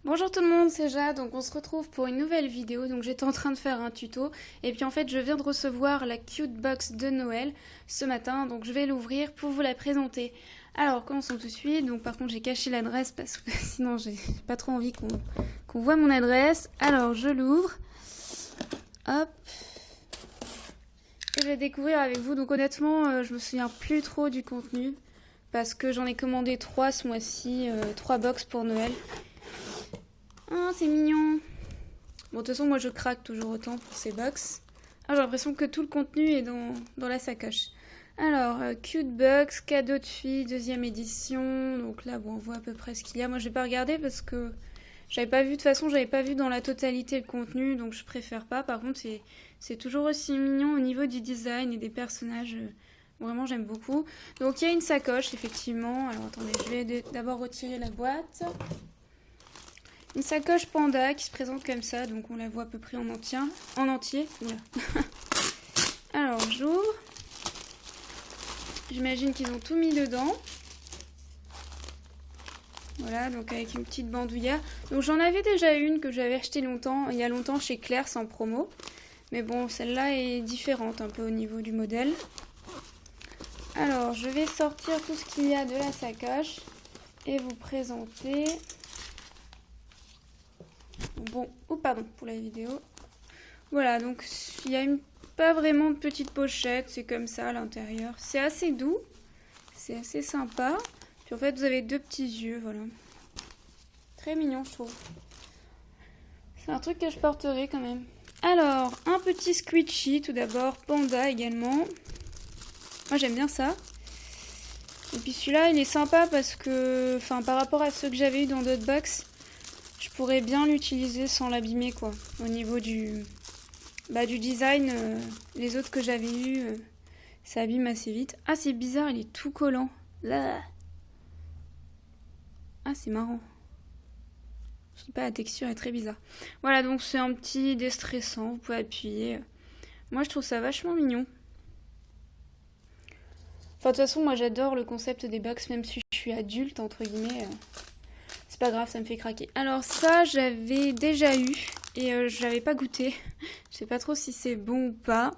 Bonjour tout le monde, c'est Jade, donc on se retrouve pour une nouvelle vidéo. Donc j'étais en train de faire un tuto et puis en fait je viens de recevoir la cute box de Noël ce matin, donc je vais l'ouvrir pour vous la présenter. Alors commençons tout de suite. Donc par contre j'ai caché l'adresse parce que sinon j'ai pas trop envie qu'on voit mon adresse. Alors je l'ouvre, hop, et je vais découvrir avec vous. Donc honnêtement je me souviens plus trop du contenu parce que j'en ai commandé 3 ce mois-ci, 3 box pour Noël. Oh, c'est mignon. Bon, de toute façon, moi, je craque toujours autant pour ces box. Ah, j'ai l'impression que tout le contenu est dans la sacoche. Alors, cute box, cadeau de fille, deuxième édition. Donc là, bon, on voit à peu près ce qu'il y a. Moi, je vais pas regarder parce que j'avais pas vu, de toute façon, j'avais pas vu dans la totalité le contenu, donc je préfère pas. Par contre, c'est toujours aussi mignon au niveau du design et des personnages. Vraiment, j'aime beaucoup. Donc, il y a une sacoche, effectivement. Alors, attendez, je vais d'abord retirer la boîte. Une sacoche panda qui se présente comme ça, donc on la voit à peu près en entier. Voilà. Alors j'ouvre. J'imagine qu'ils ont tout mis dedans. Voilà, donc avec une petite bandoulière. Donc j'en avais déjà une que j'avais achetée il y a longtemps chez Claire's en promo. Mais bon, celle-là est différente un peu au niveau du modèle. Alors je vais sortir tout ce qu'il y a de la sacoche et vous présenter... Bon, pardon pour la vidéo. Voilà, donc il y a pas vraiment de petite pochette, c'est comme ça à l'intérieur. C'est assez doux, c'est assez sympa. Puis en fait, vous avez deux petits yeux, voilà. Très mignon, je trouve. C'est un truc que je porterai quand même. Alors, un petit squishy tout d'abord, panda également. Moi, j'aime bien ça. Et puis celui-là, il est sympa parce que, enfin, par rapport à ceux que j'avais eu dans d'autres box, je pourrais bien l'utiliser sans l'abîmer, quoi. Au niveau du design, les autres que j'avais eu, ça abîme assez vite. Ah, c'est bizarre, il est tout collant. Ah, c'est marrant. Je sais pas, la texture est très bizarre. Voilà, donc c'est un petit déstressant, vous pouvez appuyer. Moi, je trouve ça vachement mignon. Enfin, de toute façon, moi, j'adore le concept des box, même si je suis adulte, entre guillemets. C'est pas grave, ça me fait craquer. Alors ça, j'avais déjà eu et je l'avais pas goûté. Je sais pas trop si c'est bon ou pas.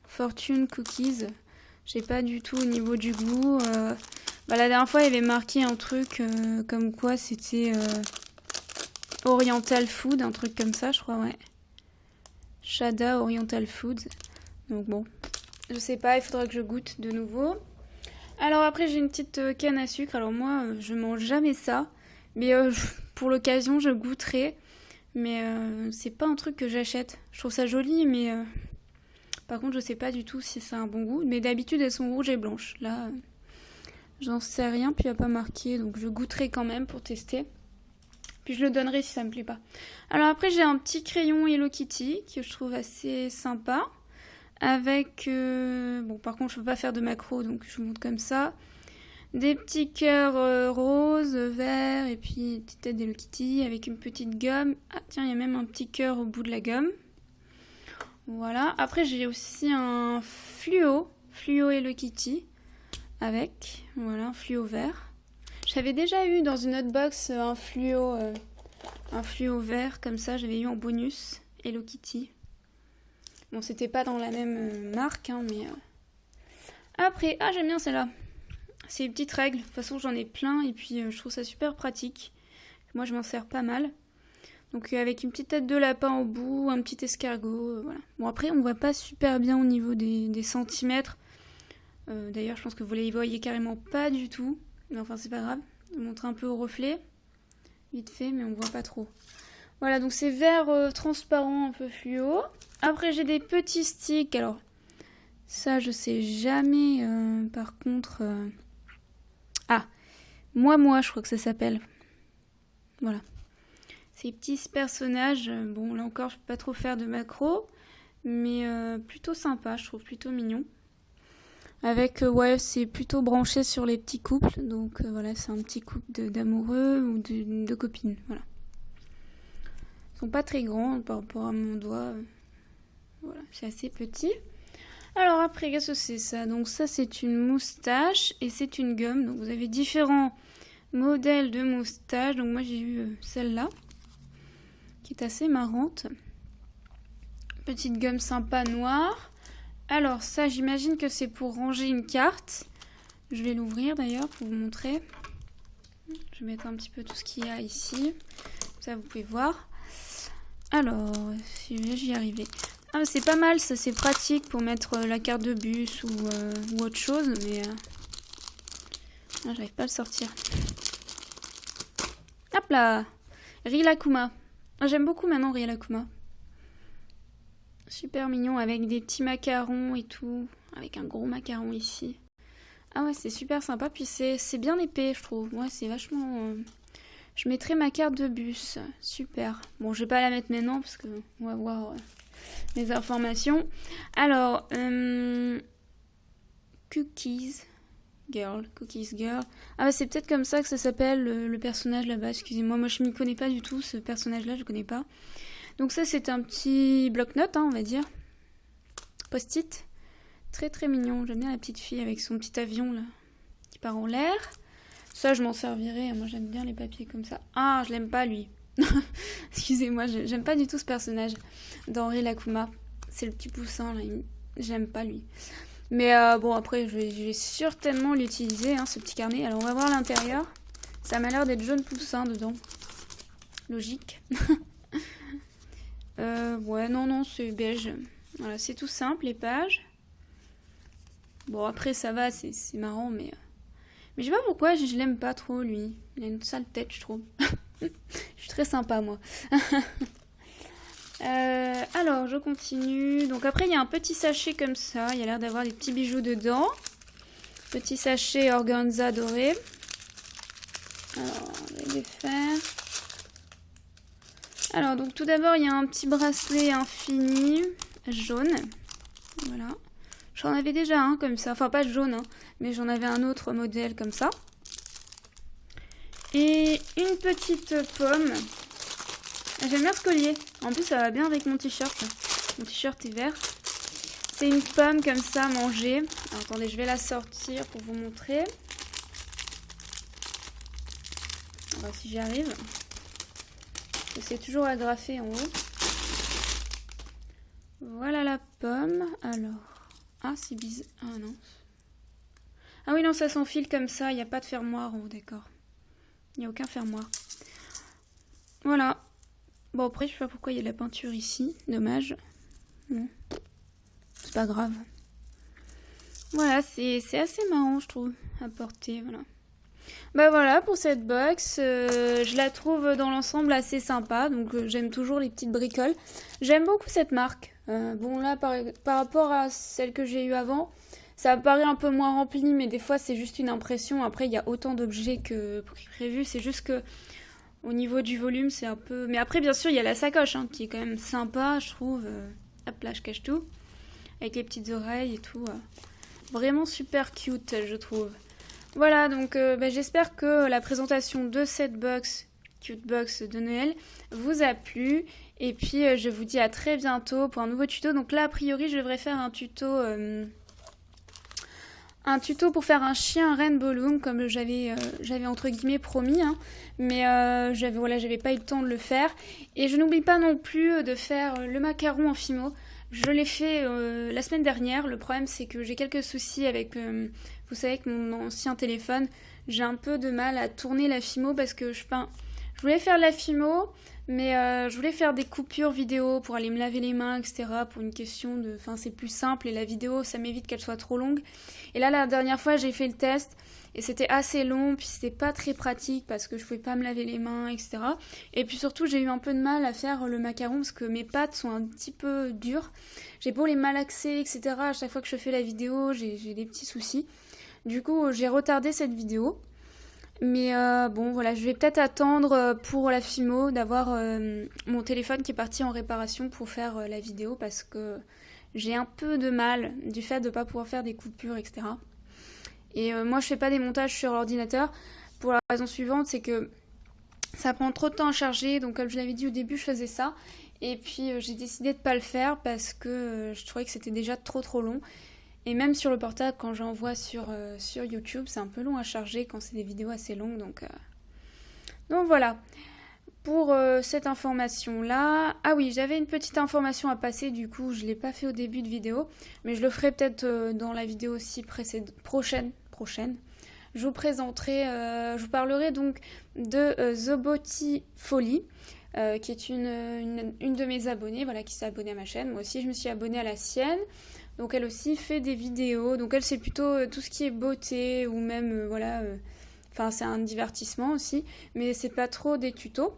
Fortune Cookies. Je sais pas du tout au niveau du goût. La dernière fois, il y avait marqué un truc comme quoi c'était Oriental Food, un truc comme ça, je crois, ouais. Shada Oriental Food. Donc bon, je sais pas, il faudra que je goûte de nouveau. Alors après j'ai une petite canne à sucre, alors moi je mange jamais ça, mais pour l'occasion je goûterai, mais c'est pas un truc que j'achète. Je trouve ça joli, mais par contre je sais pas du tout si ça a un bon goût, mais d'habitude elles sont rouges et blanches. Là j'en sais rien, puis il n'y a pas marqué, donc je goûterai quand même pour tester. Puis je le donnerai si ça me plaît pas. Alors après j'ai un petit crayon Hello Kitty que je trouve assez sympa. Avec, bon par contre je peux pas faire de macro donc je vous montre comme ça. Des petits cœurs roses, verts et puis une petite tête d'Hello Kitty avec une petite gomme. Ah tiens, il y a même un petit cœur au bout de la gomme. Voilà, après j'ai aussi un fluo Hello Kitty avec, voilà, un fluo vert. J'avais déjà eu dans une autre box un fluo vert comme ça, j'avais eu en bonus Hello Kitty. Bon, c'était pas dans la même marque, hein, mais... Après, j'aime bien celle-là. C'est une petite règle. De toute façon, j'en ai plein et puis je trouve ça super pratique. Moi, je m'en sers pas mal. Donc, avec une petite tête de lapin au bout, un petit escargot, voilà. Bon, après, on voit pas super bien au niveau des centimètres. D'ailleurs, je pense que vous les voyez carrément pas du tout. Mais enfin, c'est pas grave. Je vous montre un peu au reflet. Vite fait, mais on voit pas trop. Voilà, donc c'est vert transparent, un peu fluo. Après, j'ai des petits sticks. Alors, ça, je sais jamais. Par contre... Moi, je crois que ça s'appelle. Voilà. Ces petits personnages. Bon, là encore, je peux pas trop faire de macro. Mais plutôt sympa, je trouve plutôt mignon. Avec, c'est plutôt branché sur les petits couples. Donc, voilà, c'est un petit couple d'amoureux ou de copines. Voilà. Ils sont pas très grands par rapport à mon doigt. Voilà, c'est assez petit. Alors après, qu'est-ce que c'est ça? Donc ça, c'est une moustache et c'est une gomme. Donc vous avez différents modèles de moustache. Donc moi j'ai eu celle-là, qui est assez marrante. Petite gomme sympa noire. Alors ça, j'imagine que c'est pour ranger une carte. Je vais l'ouvrir d'ailleurs pour vous montrer. Je vais mettre un petit peu tout ce qu'il y a ici. Ça, vous pouvez voir. Alors, j'y arrivais. Ah, c'est pas mal, ça, c'est pratique pour mettre la carte de bus ou autre chose, mais j'arrive pas à le sortir. Hop là, Rilakkuma. J'aime beaucoup maintenant Rilakkuma. Super mignon avec des petits macarons et tout, avec un gros macaron ici. Ah ouais, c'est super sympa, puis c'est bien épais, je trouve. Ouais, c'est vachement... Je mettrai ma carte de bus, super. Bon, je vais pas la mettre maintenant parce que on va voir les informations. Alors, Cookies Girl. Ah bah c'est peut-être comme ça que ça s'appelle le personnage là-bas, excusez-moi. Moi je m'y connais pas du tout, ce personnage-là, je connais pas. Donc ça c'est un petit bloc-notes, hein, on va dire. Post-it. Très très mignon, j'aime bien la petite fille avec son petit avion là, qui part en l'air. Ça je m'en servirai, moi j'aime bien les papiers comme ça. Ah, je l'aime pas lui. Excusez-moi, j'aime pas du tout ce personnage d'Henri Rilakkuma. C'est le petit poussin là, j'aime pas lui. Mais bon après je vais certainement l'utiliser, hein, ce petit carnet. Alors on va voir l'intérieur. Ça m'a l'air d'être jaune poussin dedans. Logique. Ouais, non, c'est beige. Voilà, c'est tout simple, les pages. Bon, après, ça va, c'est marrant, mais je sais pas pourquoi, je l'aime pas trop, lui. Il a une sale tête, je trouve. Je suis très sympa, moi. Alors, je continue. Donc après, il y a un petit sachet comme ça. Il y a l'air d'avoir des petits bijoux dedans. Petit sachet organza doré. Alors, on va les faire. Alors, donc tout d'abord, il y a un petit bracelet infini jaune. Voilà. J'en avais déjà un comme ça. Enfin, pas jaune, hein, mais j'en avais un autre modèle comme ça. Et une petite pomme. J'aime bien ce collier. En plus, ça va bien avec mon t-shirt. Mon t-shirt est vert. C'est une pomme comme ça, mangée. Alors, attendez, je vais la sortir pour vous montrer. On va voir si j'y arrive. C'est toujours agrafé en haut. Voilà la pomme. Alors. Ah, c'est bizarre. Ah non. Ah oui, non, ça s'enfile comme ça. Il n'y a pas de fermoir en haut, d'accord. Il n'y a aucun fermoir. Voilà. Bon, après, je sais pas pourquoi il y a de la peinture ici. Dommage. Bon. C'est pas grave. Voilà, c'est assez marrant, je trouve, à porter. Voilà. Bah voilà pour cette box, je la trouve dans l'ensemble assez sympa, donc j'aime toujours les petites bricoles. J'aime beaucoup cette marque. Bon là par rapport à celle que j'ai eue avant, ça paraît un peu moins rempli, mais des fois c'est juste une impression. Après il y a autant d'objets que prévu, c'est juste que au niveau du volume c'est un peu... Mais après bien sûr il y a la sacoche qui est quand même sympa je trouve. Hop là je cache tout, avec les petites oreilles et tout. Vraiment super cute je trouve. Voilà, donc j'espère que la présentation de cette box, cute box de Noël, vous a plu. Et puis je vous dis à très bientôt pour un nouveau tuto. Donc là, a priori, je devrais faire un tuto pour faire un chien Rainbow Loom, comme j'avais entre guillemets promis. Mais j'avais pas eu le temps de le faire. Et je n'oublie pas non plus de faire le macaron en fimo. Je l'ai fait la semaine dernière. Le problème, c'est que j'ai quelques soucis avec... vous savez, avec mon ancien téléphone, j'ai un peu de mal à tourner la fimo parce que je voulais faire la fimo, mais je voulais faire des coupures vidéo pour aller me laver les mains, etc. Pour une question de... Enfin, c'est plus simple et la vidéo, ça m'évite qu'elle soit trop longue. Et là, la dernière fois, j'ai fait le test et c'était assez long, puis c'était pas très pratique parce que je pouvais pas me laver les mains, etc. Et puis surtout, j'ai eu un peu de mal à faire le macaron parce que mes pattes sont un petit peu dures. J'ai beau les malaxer, etc. À chaque fois que je fais la vidéo, j'ai des petits soucis. Du coup, j'ai retardé cette vidéo. Mais bon, voilà, je vais peut-être attendre pour la fimo d'avoir mon téléphone qui est parti en réparation pour faire la vidéo parce que j'ai un peu de mal du fait de ne pas pouvoir faire des coupures, etc. Et moi, je fais pas des montages sur l'ordinateur pour la raison suivante, c'est que ça prend trop de temps à charger. Donc, comme je l'avais dit au début, je faisais ça. Et puis, j'ai décidé de pas le faire parce que je trouvais que c'était déjà trop long. Et même sur le portable, quand j'envoie sur YouTube, c'est un peu long à charger quand c'est des vidéos assez longues. Donc voilà, pour cette information-là. Ah oui, j'avais une petite information à passer, du coup, je ne l'ai pas fait au début de vidéo, mais je le ferai peut-être dans la vidéo aussi prochaine. Je vous présenterai, je vous parlerai donc de Zobotifolie, qui est une de mes abonnées, voilà, qui s'est abonnée à ma chaîne. Moi aussi, je me suis abonnée à la sienne. Donc elle aussi fait des vidéos. Donc elle, c'est plutôt tout ce qui est beauté ou même, voilà, enfin c'est un divertissement aussi, mais c'est pas trop des tutos.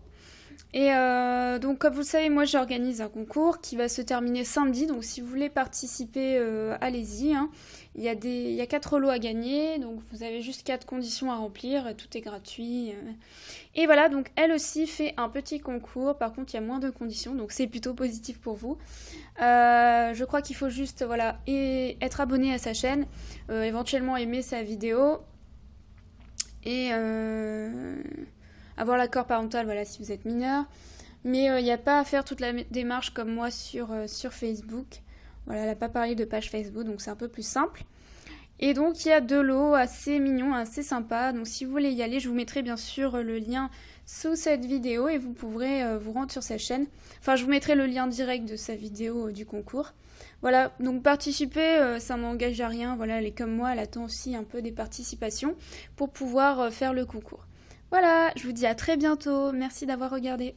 Et donc comme vous le savez, moi j'organise un concours qui va se terminer samedi, donc si vous voulez participer, allez-y, hein. Il y a 4 lots à gagner, donc vous avez juste 4 conditions à remplir, tout est gratuit. Et voilà, donc elle aussi fait un petit concours, par contre il y a moins de conditions, donc c'est plutôt positif pour vous. Je crois qu'il faut juste voilà, être abonné à sa chaîne, éventuellement aimer sa vidéo, et avoir l'accord parental, voilà, si vous êtes mineur. Mais il n'y a pas à faire toute la démarche comme moi sur Facebook. Voilà, elle n'a pas parlé de page Facebook, donc c'est un peu plus simple. Et donc il y a 2 lots assez mignons, assez sympas. Donc si vous voulez y aller, je vous mettrai bien sûr le lien sous cette vidéo et vous pourrez vous rendre sur sa chaîne. Enfin, je vous mettrai le lien direct de sa vidéo du concours. Voilà, donc participer, ça n'engage à rien. Voilà, elle est comme moi, elle attend aussi un peu des participations pour pouvoir faire le concours. Voilà, je vous dis à très bientôt. Merci d'avoir regardé.